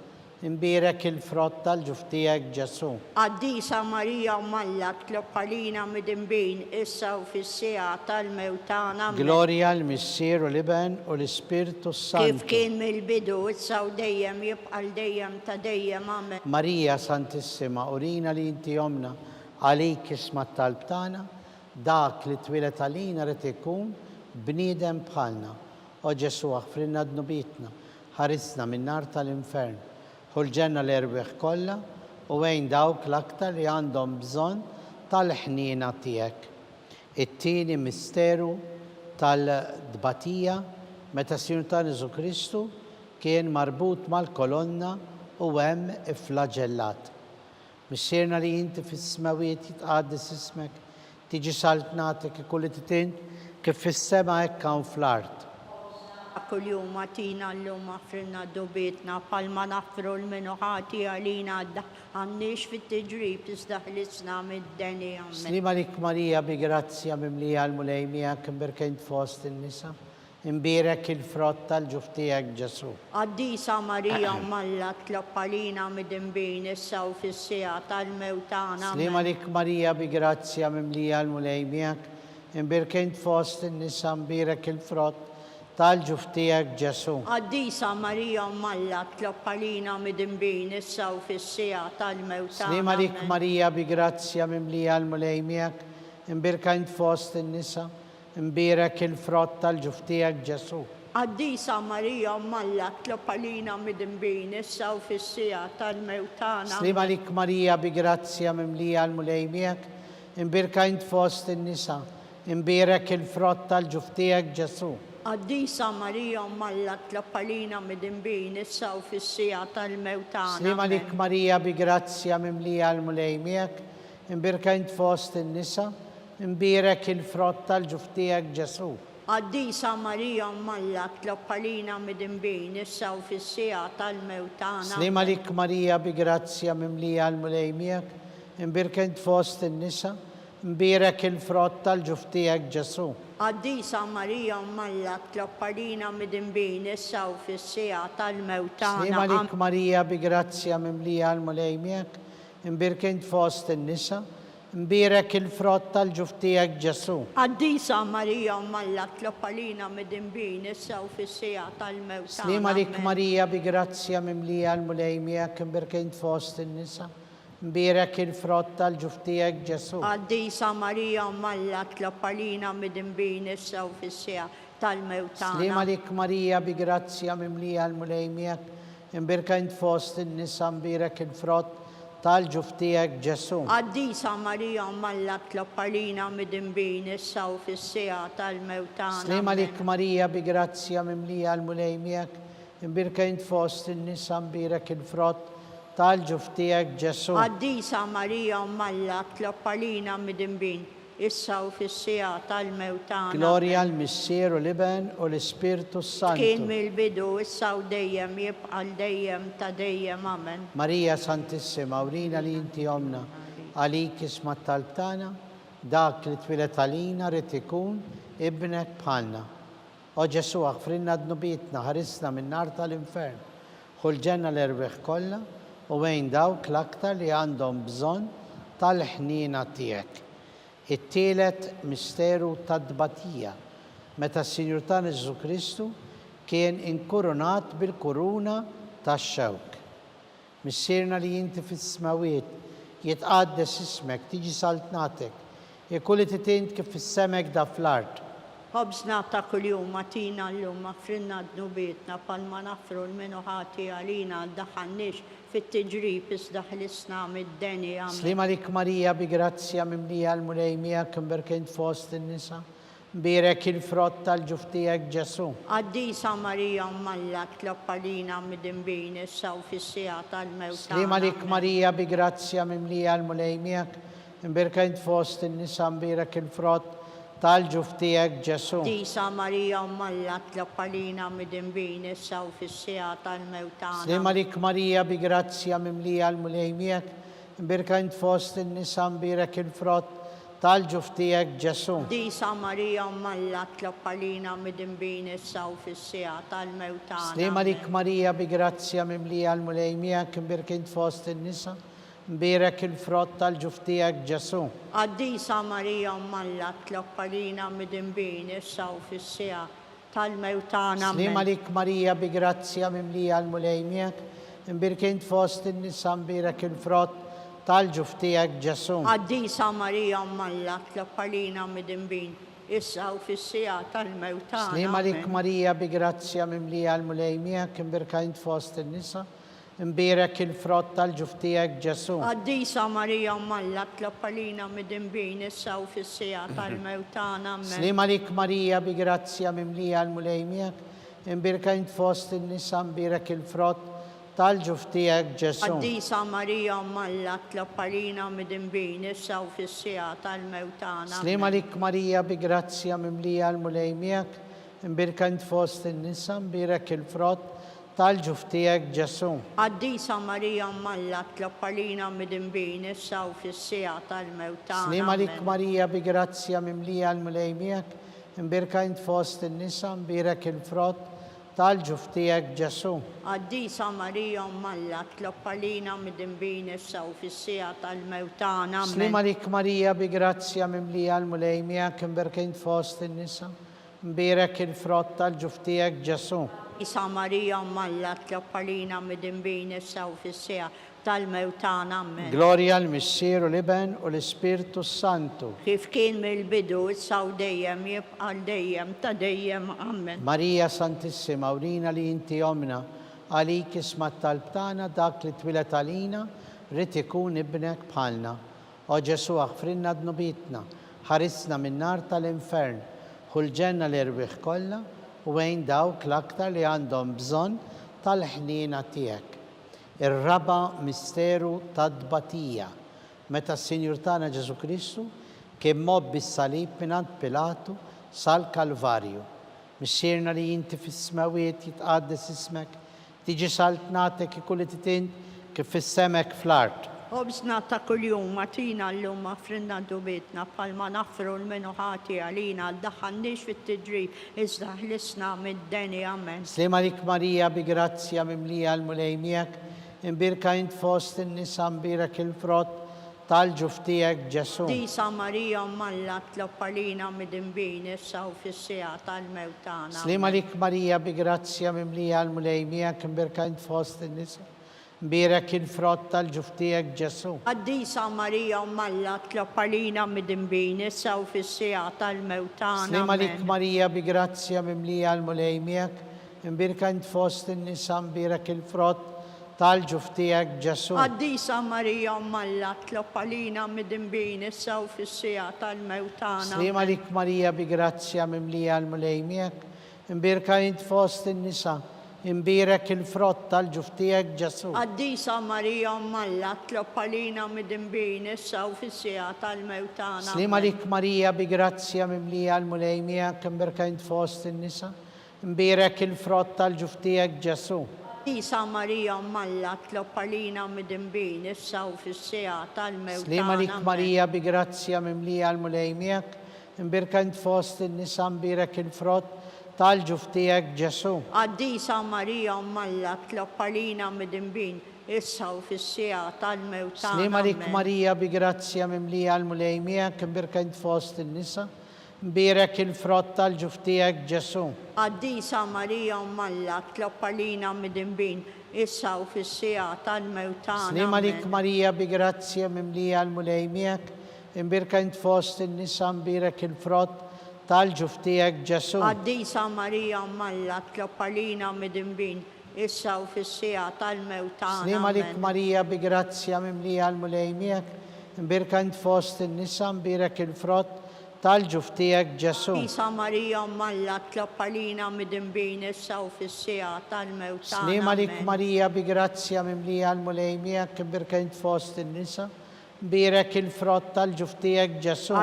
imbirek il-frott tal-ġuftijek Ġesu. Qaddisa Marija Malla tlob għalina midinbin issa u fis-sija tal-mewtana. Gloria l-Missier u l-Iben u l-Ispirtu Kif Santu. kien mill-bidu issa u dejjem jibqa' dejjem ta' dejjem amen. Marija Santissima, urina li inti jomna għalik isma tal-btana, dak li twilet għalina rrit ikun bniedem bħalna. O Ġesu għafrinna d-nubitna, ħarisna minn nar tal-infern, ħulġenna l-erbiħ kolla u għajn dawk l-aktar li għandhom bżon tal-ħnina tijek. It-tini misteru tal-dbatija meta Sinjur ta' Ġesu Kristu kien marbut mal-kolonna u hemm iflaġellat. Missierna li jinti fis-smawiet jitqaddis ismek, tiġi saltnatek kulli titint kif fis-sema hekk hawn fl-art. Kull-jum għatina l-lum għafrinna d-dubietna palma naffru l-minuħati għalina għannix fit-tġrib tisdaħlisna mid-deni għammen. Slima lik Marija bi grazzja mimlija l-mulejmija kimberkejn fost il-nisa, imbirek il-frott tal-ġuftijek Ġesu. Għaddisa Marija Malla tlob għalina mid-imbin issa u fis-sija tal-mewtana. Slima lik Marija bi grazzja mimlija l-mulejmija, imbirkejn fost il-nisa, imbirek il-frott tal-ġuftijek Ġesu. Għaddisa Marija Malla tlob għalina mid-imbin issa u fis-sija tal-mewtana. Slima lik Marija bi grazzja mimlija l-mulejmija, imbirkejn fost il-nisa, imbirek il-frott tal-ġuftijek Ġesu. Għaddisa Marija Malla tlob għalina mid-imbin issa u fis-sija tal-mewtana. Slima lik Marija bi grazzja mimlija l-mulejmija, imbirkejn fost il-nisa, imbirek il-frott tal-ġuftijek Ġesu. Għaddisa Marija Malla tlob għalina mid-imbin issa u fis-sija tal-mewtana. Slima lik Marija bi grazzja mimlija l-mulejmija, imbirkejn fost il-nisa, imbirek il-frott tal-ġuftijek Ġesu. Għaddisa Marija Malla tlob għalina mid-imbin issa u fis-sija tal-mewtana. Slima lik Marija bi grazzja mimlija l-mulejmija, imbirkejn fost il-nisa, imbirek il-frott tal-ġuftijek Ġesu. Għaddisa Marija Malla tlob għalina mid-imbin issa u fis-sija tal-mewtana. Slima lik Marija bi grazzja mimlija l-mulejmija, imbirkejn fost il-nisa, imbirek il-frott tal-ġuftijek Ġesu. Għaddisa Marija Malla tlob għalina mid-imbin issa u fis-sija tal-mewtana. Slima lik Marija bi grazzja mimlija l-mulejmija, imbirkejn fost il-nisa, imbirek il-frott tal-ġuftijek Ġesu. Għaddisa Marija Malla tlob għalina mid-imbin issa u fis-sija tal-mewtana. Slima lik Marija bi grazzja mimlija l-mulejmija, imbirkejn fost il-nisa, imbirek il-frott tal-ġuftijek Ġesu. Għaddisa Marija Malla tlob għalina mid-imbin issa u fis-sija tal-mewtana. Slima lik Marija bi grazzja mimlija l-mulejmija, imbirkejn fost il-nisa, imbirek il-frott tal-ġuftijek Ġesu. Għaddisa Marija Malla tlob għalina mid-imbin issa u fis-sija tal-mewtana. Gloria l-Missier u l-Iben u l-Ispirtu Kien Santu. mill-bidu issa u dejjem jibqa' dejjem ta' dejjem amen. Marija Santissima, urina li inti jomna għalik isma tal-btana, dak li twilet għalina rrit ikun ibnek bħalna. O Ġesu għafrinna d-nubitna, ħarisna minn nar tal-infern, ħulġenna l-erbiħ kolla u għajn dawk l-aktar li għandhom bżon tal-ħnina tijek. It-tielet misteru tad-dbatija, meta s-Sinjur ta' Ġesu Kristu kien inkurunat bil-kuruna tax-xewk. Missierna li jinti fis-smawiet, jitqaddes ismek, tiġi saltnatek, ikulli titint kif fis-semek da fl-art. Ħobżna ta' kull-jum għatina l-lum għafrinna d-nubietna palma naffru l-minuħati għalina daħannix fit-tġrib isdaħlisna mid-deni għamen. Slima lik Marija bi grazzja mimlija l-mulejmija kimberkejn fost il-nisa, birek il-frott tal-ġuftijek Ġesu. Għaddisa Marija Malla tlob għalina mid-imbin issa u fis-sija tal-mewtana. Slima lik Marija bi grazzja mimlija l-mulejmija kimberkejn fost il-nisa, birek il-frott tal-ġuftijek Ġesu. Għaddisa Marija Malla tlob għalina mid-imbin issa u fis-sija tal-mewtana. Slima lik Marija bi grazzja mimlija l-mulejmija kimberkejn fost il-nisa, birek il-frott tal-ġuftijek Ġesu. Disa Marija Malla tloppalina midinbin issa u fis-sija tal-mewtana. Slima lik Marija bi grazzja mimlija l-mulejmijak imbirkint fost in-nisa, mbirek il-frott tal-ġuftijek Ġesu. Disa Marija Malla tloppalina midinbin issa u fis-sija tal-mewtana. Slima lik Marija bi grazzja mimlija l-mulejmijak, imbirkint fost in-nisa, mbirek il-frott tal-ġuftijek Ġesu. Disa Marija Malla tloppalina midinbin issa u fis-sija tal-mewtana. Slima lik Marija bi grazzja mimlija l-mulejmijak, imbirkint fost in-nisa, mbirek il-frott tal-ġuftijek Ġesu. Disa Marija Malla tloppalina midinbin issa u fis-sija tal-mewtana. Slima lik Marija bi grazzja mimlija l-mulejmijak, imbirkint fost in-nisa, mbirek il-frott tal-ġuftijek Ġesu. Disa Marija Malla tloppalina midinbin issa u fis-sija tal-mewtana. Slima lik Marija bi grazzja mimlija l-mulejmijak, imbirkint fost in-nisa, mbirek il-frott tal-ġuftijek Ġesu. Disa Marija Malla tloppalina midinbin issa u fis-sija tal-mewtana. Slima lik Marija bi grazzja mimlija l-mulejmijak, imbirkint fost in-nisa, mbirek il-frott tal-ġuftijek Ġesu. Disa Marija Malla tloppalina midinbin issa u fis-sija tal-mewtana. Slima lik Marija bi grazzja mimlija l-mulejmijak, imbirkint fost in-nisa, mbirek il-frott tal-ġuftijek Ġesu. Disa Marija Malla tloppalina midinbin issa u fis-sija tal-mewtana. Gloria l-Missieru l-Iben u l-Ispirtu Santu. Kif kien mill-bidu issa u dejjem jibqa' dejjem ta' dejjem. Amen. Marija Santissima, urina li inti omna, għalik ismat talbtana dak li twilet għalina, rrit ikun ibnek bħalna. O Ġesu aħfrinna dnubitna, ħarisna minn nar tal-infern, ħulġenna l-irwiħ kollha u għajn dawk l-aktar li għandhom bżonn tal-ħnina tiegħek. Ir-raba misteru tad-dbatija, meta s-Sinjur tagħna Ġesu Kristu kien mobb bis-salib mingħand Pilatu sal-Kalvarju. Missierna li inti fis-smawiet jitqaddes ismek, tiġi saltnatek ikulli titint kif fis-semek fl-art. Obżna ta' kuljum matina l-lum frinna dubitna palma naffru l-minuħati għalina għal-daħannix fit-tidrib iżda ħlisna mid-deni. Amen. Slima lik Marija bi grazzja mimlija l-mulejmijak, imbirkint fost in-nisa, mbirek il-frott tal-ġuftijek Ġesu. Disa Marija Malla tloppalina midinbin issa u fis-sija tal-mewtana. Slima lik Marija bi grazzja mimlija l-mulejmijak, imbirkint fost in-nisa, mbirek il-frott tal-ġuftijek Ġesu. Disa Marija Malla tloppalina midinbin issa u fis-sija tal-mewtana. Slima lik Marija bi grazzja mimlija l-mulejmijak, imbirkint fost in-nisa, mbirek il-frott tal-ġuftijek Ġesu. Disa Marija Malla tloppalina midinbin issa u fis-sija tal-mewtana. Slima lik Marija bi grazzja mimlija l-mulejmijak, imbirkint fost in-nisa, imbirek il-frott tal-ġuftijek Ġesu. Disa Marija Malla tloppalina midinbin issa u fis-sija tal-mewtana. Slima lik Marija bi grazzja mimlija l-mulejmijak, imbirkint fost in-nisa, imbirek il-frott tal-ġuftijek Ġesu. Disa Marija Malla tloppalina midinbin issa u fis-sija tal-mewtana. Slima lik Marija bi grazzja mimlija l-mulejmijak, imbirkint fost in-nisa, imbirek il-frott tal-ġuftijek Ġesu. Disa Marija Malla tloppalina midinbin issa u fis-sija tal-mewtana. Slima lik Marija bi grazzja mimlija l-mulejmijak, imbirkint fost in-nisa, imbirek il-frott tal-ġuftijek Ġesu. Disa Marija Malla tloppalina midinbin issa u fis-sija tal-mewtana. Slima lik Marija bi grazzja mimlija l-mulejmijak, imbirkint fost in-nisa, imbirek il-frott tal-ġuftijek Ġesu. Disa Marija Malla tloppalina midinbin issa u fis-sija tal-mewtana. Slima lik Marija bi grazzja mimlija l-mulejmijak, imbirkint fost in-nisa, imbirek il-frott tal-ġuftijek Ġesu. Disa Marija Malla tloppalina midinbin issa u fis-sija tal-mewtana. Slima lik Marija bi grazzja mimlija l-mulejmijak, imbirkint fost in-nisa, imbirek il-frott tal-ġuftijek Ġesu.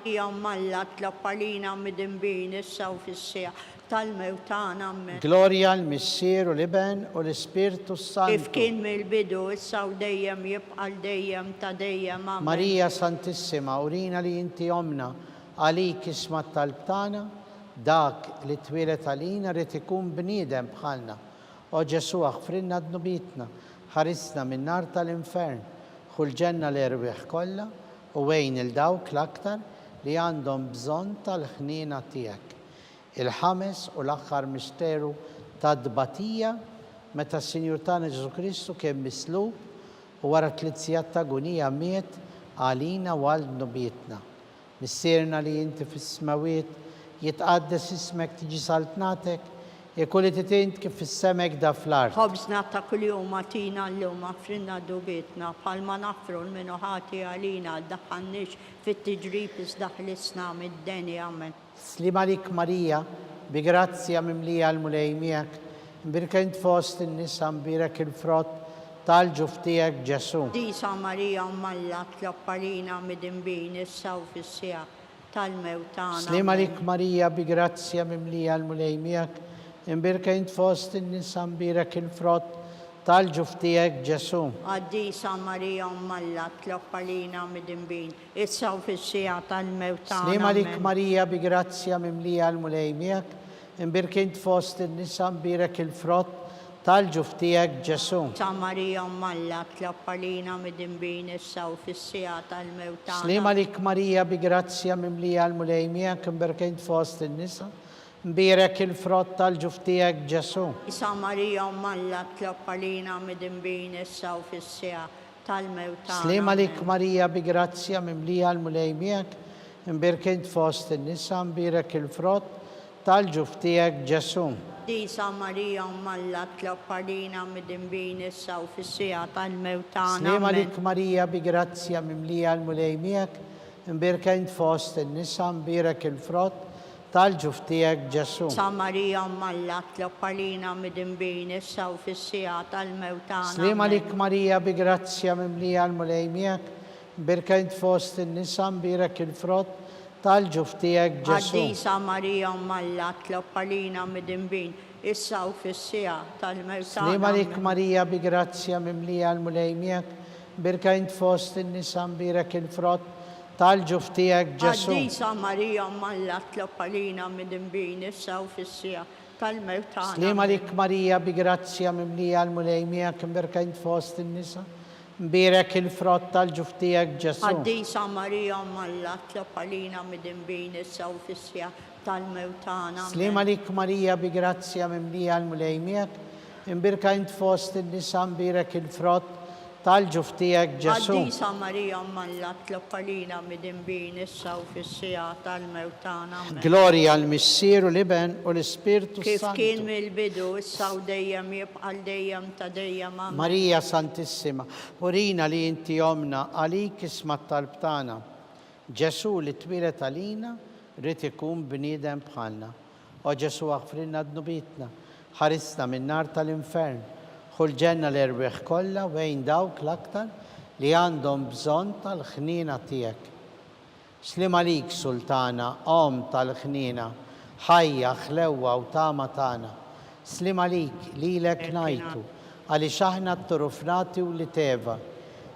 Marija Malla tloppalina midinbin issa u fis-sija tal-mewtana amen. Gloria l-Missier u l-Iben u l-Ispirtu Kif Santu. kien mill-bidu, issa u dejjem jibqal dejjem ta' dejjem amen. Marija Santissima, urina li inti omna għalik ismat tal-btana, dak li twilet għalina rrit ikun bniedem bħalna. O Ġesu aħfrinna d-nubitna, ħarisna minn nar tal-infern, ħulġenna l-erbieħ kollha u wejn il-dawk l-aktar li għandhom bżonn tal-ħnina tiegħek. Il-ħames u l-aħħar misteru ta' dbatija meta s-Sinjur tagħna Ġesu Kristu kien mislub u wara 3 sigħat ta' agonija miet għalina u għal nubietna. Missierna li inti fis-smawiet jitqaddes ismek tiġi saltnatek jekk li titint kif fis-semek da fl-art. Ħobżna ta' kuljum atina llum aħfrinna dubietna bħalma naħfru l-minu ħati għalina ddaħħalniex fit-tiġrib isdaħlisna mid-deni amen. Slim għalik Marija, bi grazzja mimlija l-mulej miegħek, mbirkent fost in-nisa mbirek il-frott tal-ġuf tiegħek Ġesu. Disa Marija Malla tlob għalina mid-imbin issa u fis-sija tal-mewtana. Slim għalik Marija, bi grazzja mimlija l-mulej miegħek, imbirkent fost in-nisa mbirek il-frott tal-ġuf tiegħek Ġesu. Għaddisa Marija Malla tlob għalina mid-imbin issa u fis-sija tal-mewtana. Slim għalik Marija, bi grazzja mimlija l-mulej miegħek, imbirkent fost in-nisa mbirek il-frott tal-ġuf tiegħek Ġesu. Sa Marija Malla tlob għalina mid-imbin issa u fis-sija tal-mewtana. Slim għalik Marija, bi grazzja mimlija l-mulej miegħek, imbirkent fost in-nisa mbirek il-frott tal-ġuf tiegħek Ġesu. Isa Marija Malla tlob għalina mid-imbin issa u fis-sija tal-mewtana. Slim għalik Marija, bi grazzja mimlija l-mulej miegħek, imbirkent fost in-nisa mbirek il-frott tal-ġuf tiegħek Ġesu. Disa Marija Malla tlob għalina mid-imbin issa u fis-sija tal-mewtana. Slim għalik Marija, bi grazzja mimlija l-mulej miegħek, imbirkent fost in-nisa mbirek il-frott tal-ġuf tiegħek Ġesu. Sa Marija Malla tlob għalina mid-imbin issa u fis-sija tal-mewtana. Slim għalik Marija, bi grazzja mimlija l-mulej miegħek, imbirkent fost in-nisa mbirek il-frott tal-ġuf tiegħek Ġesu. Għaddisa Marija Malla tlob għalina mid-imbin issa u fis-sija tal-mewtana. Slim għalik Marija, bi grazzja mimlija l-mulej miegħek, imbirkent fost in-nisa mbirek il-frott tal-ġuf tiegħek Ġesu. Għaddisa Marija Malla tlob għalina mid-imbin issa u fis-sija tal-mewtana. Slim għalik Marija, bi grazzja mimlija l-mulej miegħek, imbirkent fost in-nisa mbirek il-frott tal-ġuf tiegħek Ġesu. Għaddisa Marija Malla tlob għalina mid-imbin issa u fis-sija tal-mewtana. Slim għalik Marija, bi grazzja mimlija l-mulej miegħek, imbirkent fost in-nisa mbirek il-frott tal-ġuf tiegħek Ġesu. Għaddisa Marija Malla tlob għalina mid-imbin issa u fis-sija tal-mewtana. Gloria l-Missier u l-Iben u l-Ispirtu Kif kien Santu. mill-bidu issa u dejjem jibqal dejjem ta' dejjem amen. Marija Santissima, urina li inti omna għalik ismat tal-btana. Ġesu li twilet għalina rrit ikun bniedem bħalna. O Ġesu aħfrinna d-nubitna, ħarisna minn nar tal-infern, ħulġenna l-erbieħ kollha wejn dawk l-aktar li għandhom bżonn tal-ħnina tiegħek. Slim għalik Sultana, om tal-ħnina, ħajja, ħlewwa u tama tagħna. Slim għalik lilek ngħidu għaliex aħna t-turufnati u li teva,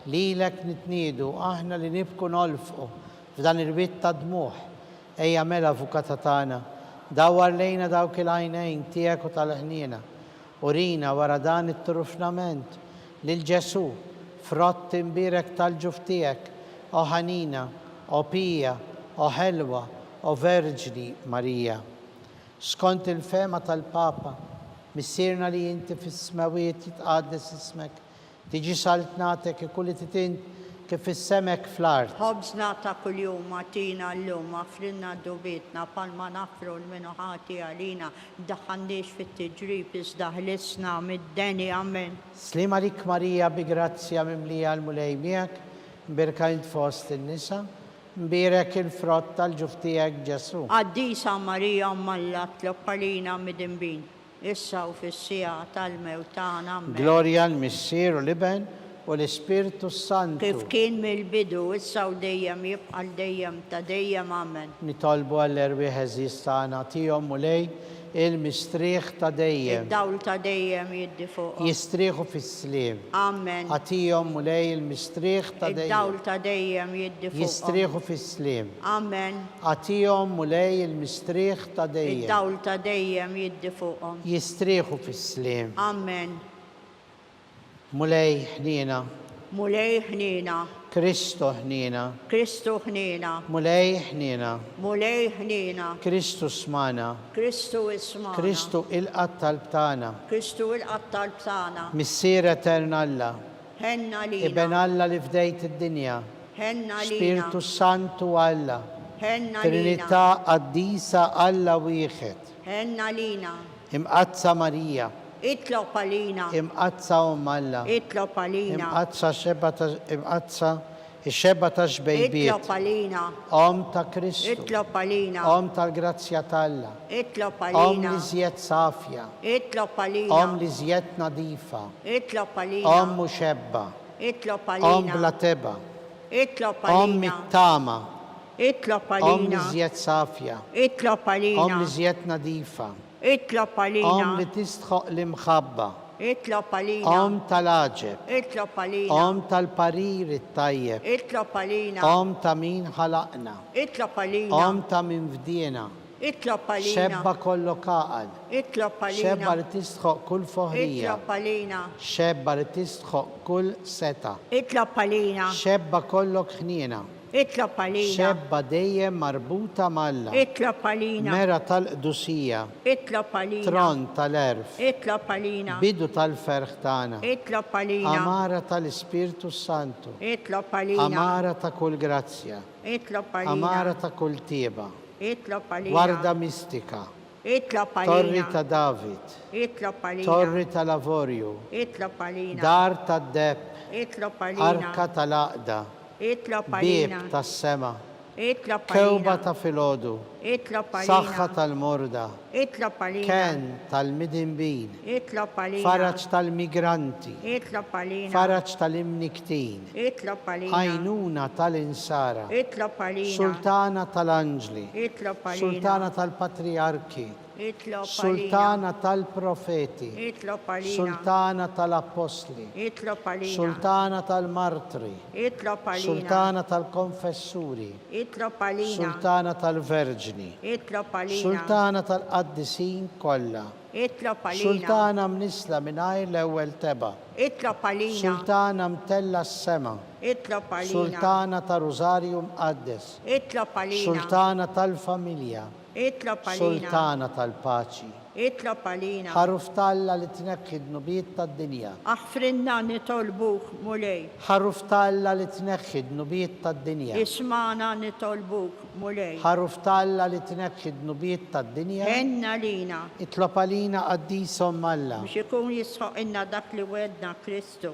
lilek nitniedu aħna li nibku nolfqu f'dan il-witt ta' dmuħ. Ejja mela avukata tagħna, dawwar lejna dawk il-għajnejn tiegħek u tal-ħnina. Urina wara dan it-turufnament lil Ġesu, frott imbirek tal-ġuf tiegħek, o ħanina, o pija, o ħelwa, o verġni Marija. Skont il-fema tal-Papa, missierna li inti fis-smawiet jitqaddes ismek, tiġi saltnatek ikulli titint kif fis-semek fl-art. Ħobżna ta' kuljum atina llum aħfrinna dubietna palma naħfru l-minu ħati għalina ddaħħalniex fit-tiġrib isdaħlisna mid-deni amen. Slim għalik Marija, bi grazzja mimlija l-mulej miegħek, imbirkent fost in-nisa, imbirek il-frott tal-ġuf tiegħek Ġesu. Għaddisa Marija Malla tlob għalina mid-imbin issa u fis-sija tal-mewtana amen. Gloria l-Missier u l-Iben u l-Ispirtu Santu. Kif kien mill-bidu issa u dejjem jibqal dejjem ta' dejjem amen. Nitolbu għall-erbieħ eżis tagħna tihom mulej المستريخ تا ديم الدول تا ديم يدي فوقهم. يستريخوا في السلام. آمين. عطيهم مولاي المستريخ تا ديم الدول تا ديم يدي فوقهم. يستريخوا في السلام. آمين. عطيهم مولاي المستريخ تا ديم الدول تا ديم يدي فوقهم. يستريخوا في السلام. آمين. مولاي حنينا مولاي حنينا. كريستو حنينا كريستو حنينا. مولاي حنينا مولاي حنينا. كريستو سمانا كريستو اسمعنا. كريستو القتل بتاعنا كريستو القطال بتاعنا. مسيرة ترنالا هنا ابن لينا. الله لفداية الدنيا هنا سبيرتو لينا. سانتو الله هنا لينا. ترينيتا قديسة الله ويخت هنا لينا. امقدسة ماريا اطلق لينا. امقدسة أم الله اطلق لينا. امقدسة الشبة شبيبيت اطلق لينا. أم تا كريستو اطلق لينا. أم تا الجراتسيا تالا اطلق أم لينا. لزيت صافية اطلق أم لينا. لزيت نظيفة اطلق لينا. أم مشبة اطلق أم لينا. بلاتبة اطلق أم لينا. متامة اطلق أم لينا. لزيت صافية اطلق أم لينا. لزيت نظيفة اطلق أم لينا. لتستخق المخبى اطلق لينا. أم تلاجب اطلق لينا. أم تالبرير الطيب اطلق لينا. أم تمين خلقنا اطلق لينا. أم تمين فدينا اطلق شبة لينا. كله قائد اطلق شبة لينا. لتستخق كل فهرية اطلق لينا. شبة لتستخق كل ستا اطلق لينا. شبة كله خنينة اطلق لينا. شبة دي مربوطة مالا اطلق لينا. مرة القدسية اطلق لينا. ترون تالرف اطلق لينا. بدو تالفرختانا اطلق لينا. أمارة السبيرتو سانتو اطلق لينا. أمارة كل جراتسيا اطلق لينا. أمارة كل تيبة اطلق لينا. وردة ميستيكا اطلق توري لينا. دافيد اطلق لينا. توري لافوريو اطلق لينا. دار الدب اطلق لينا. أركة الأقدة اطلق بيب لينا. السما اطلق كوبة لينا. فيلودو اطلق لينا. صخة المردة اطلق لينا. كان المدنبين اطلق لينا. فرج الميجرانتي اطلق لينا. فرج المنكتين اطلق لينا. عينونة الإنسارة اطلق لينا. سلطانة الأنجلي اطلق لينا. سلطانة البطريركي اطلق لينا. سلطانة البروفيتي اطلق لينا. سلطانة الأبوستلي اطلق لينا. سلطانة المارتري اطلق لينا. سلطانة الكونفسوري اطلق لينا. سلطانة الفيرجني اطلق لينا. سلطانة القديسين كلها اطلق لينا. سلطانة منسلة من هاي الأول تبا اطلق لينا. سلطانة متلة السما اطلق لينا. سلطانة روزاريو مقدس اطلق لينا. سلطانة الفاميليا اطلق لينا. سلطانة الباتشي اطلق لينا. حرف الله لتنكد نبيت الدنيا اغفرنا نطلبوك مولاي. حرف الله لتنكد نبيت الدنيا اسمعنا نطلبوك مولاي. حرف الله لتنكد نبيت الدنيا هنا لينا. اطلب لينا قديس أم الله مش يكون يسحق لنا داك لودنا كريستو.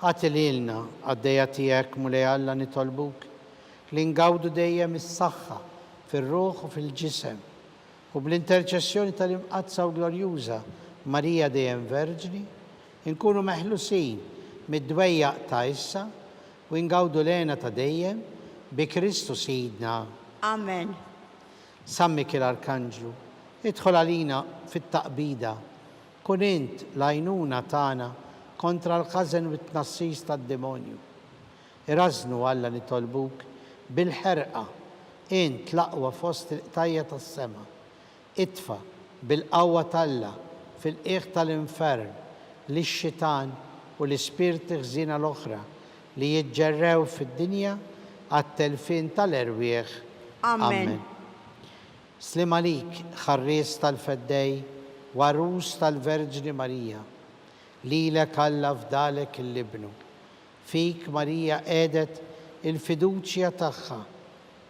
هاتليلنا قدياتيك مولاي الله نطلبوك لنجودو دايما الصحة في الروح وفي الجسم وبالانترشسيون المقدسة وجلوريوزا ماريا ديم فيرجني نكونوا محلوسين متضيق تايسا ونجودوا لنا تدين بكريستو سيدنا. امين. سمك الأركانجلو ادخل علينا في التقبيدة كن انت لاينونا تانا كونترا الخزن والتنصيص الديمونيو ارزنوا ولا نطلبوك بالحرقة انت لقوة في وسط طية السما ادفع بالقوة تلا في الإخت الانفرن للشيطان والسبيرت غزينة الأخرى ليتجروا في الدنيا التلفين تالرويخ. امين. سلم عليك خريس الفداي وروس الفرجن ماريا ليلك الله فدالك اللي ابنه فيك ماريا قادت الفدوتشيا تخا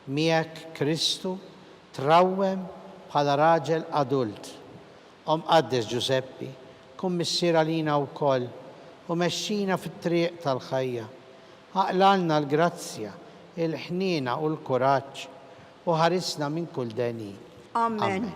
ميك كريستو تروم على راجل أدولت قدس جوزيبي كن مسير علينا وكل ومشينا في الطريق الخية أقلالنا الجراتسيا الحنينة والكوراج وهرسنا من كل داني. امين.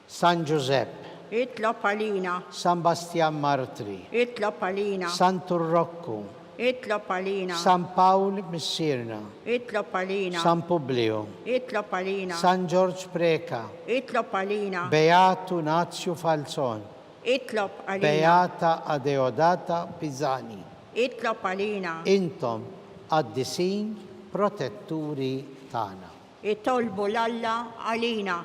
سان جوزيب اطلق لينا. سان باستيان مارتري اطلق لينا. سانتو روكو Itlob għalina. San Pawl Missirna, Itlob għalina. San Publio, Itlob għalina. San George Preka, Itlob għalina. Beato Nazio Falzon, Itlob għalina. Beata Adeodata Pisani. Itlob għalina. Intom għaddisin protetturi tana. Itolbu l-Alla għalina.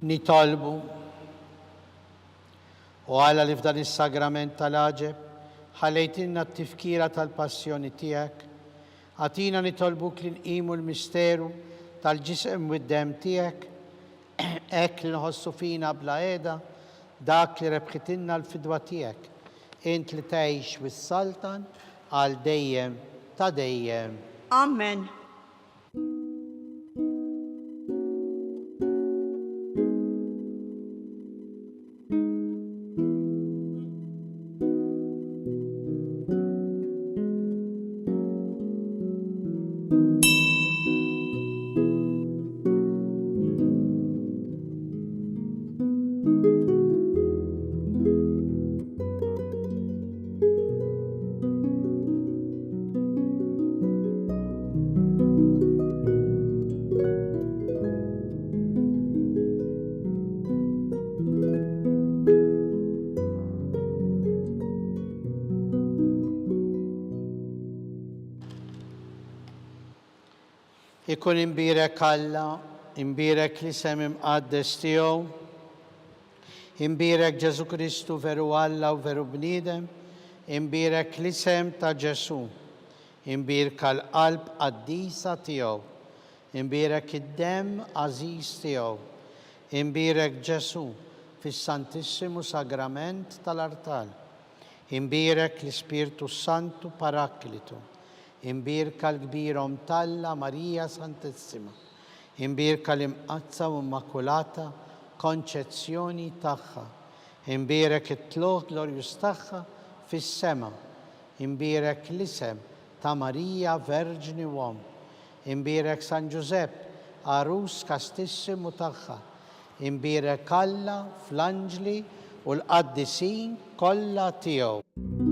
Nitolbu u għala li f'dan is-sagrament tal-aġeb ħallejtinna t-tifkira tal-passjoni tiegħek, għatina nitolbuk li nqimu l-misteru tal-ġisem u d-dem tiegħek, hekk li nħossu fina bla qiegħda dak li rebħitinna l-fidwa tiegħek, int li tgħix wis-Saltan għal dejjem ta' dejjem. Amen. Ikun imbirek Alla, imbirek li sem imqaddes tiegħu, imbirek Ġesu Kristu veru Alla u veru bniedem, imbirek li sem ta' Ġesu, imbirek l-qalb qaddisa tiegħu, imbirek id-dem għażiż tiegħu, imbirek Ġesu fis-Santissimu Sagrament tal-Artal, imbirek l-Ispirtu Santu Paraklitu, imbirka l-kbirom Talla Marija Santissima, imbirka l-imqazza u immakulata konċezzjoni tagħha, imbirek it-tluq glorjus tagħha fis-sema, imbirek l-isem ta' Marija Verġni Uom, imbirek San Giuseppe Arus Kastissimu tagħha, imbirek Alla fl-anġli u l-qaddisin kollha tiegħu.